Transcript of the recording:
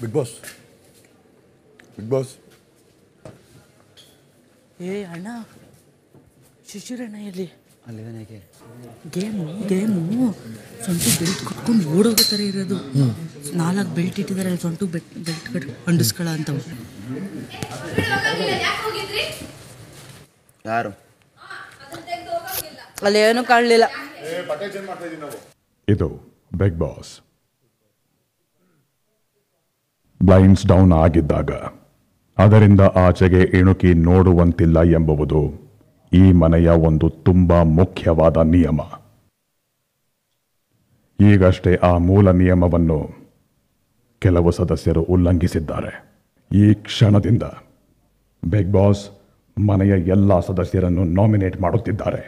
Big boss big boss ಏ ಅಣ್ಣ ಶಿಶಿರಣ್ಣ ಎಲ್ಲಿ ಅಲ್ಲಿದ್ದಾನೆ. ಗೇಮು ಸೊಂಟು ಬೆಲ್ಟ್ ಕಟ್ಕೊಂಡು ಓಡೋಗೋ ಥರ ಇರೋದು. 4 ಬೆಲ್ಟ್ ಇಟ್ಟಿದ್ದಾರೆ, ಸೊಂಟು ಬೆಲ್ಟ್ ಕಟ್ ಅಂಡಿಸ್ಕೊಳ ಅಂತ. ಯಾರು ಅಲ್ಲಿ ಏನೂ ಕಾಣಲಿಲ್ಲ. ಇದು ಬಿಗ್ ಬಾಸ್. ಬ್ಲೈಂಡ್ಸ್ ಡೌನ್ ಆಗಿದ್ದಾಗ ಅದರಿಂದ ಆಚೆಗೆ ಇಣುಕಿ ನೋಡುವಂತಿಲ್ಲ ಎಂಬುದು ಈ ಮನೆಯ ಒಂದು ತುಂಬಾ ಮುಖ್ಯವಾದ ನಿಯಮ. ಈಗಷ್ಟೇ ಆ ಮೂಲ ನಿಯಮವನ್ನು ಕೆಲವು ಸದಸ್ಯರು ಉಲ್ಲಂಘಿಸಿದ್ದಾರೆ. ಈ ಕ್ಷಣದಿಂದ ಬಿಗ್ ಬಾಸ್ ಮನೆಯ ಎಲ್ಲ ಸದಸ್ಯರನ್ನು ನಾಮಿನೇಟ್ ಮಾಡುತ್ತಿದ್ದಾರೆ.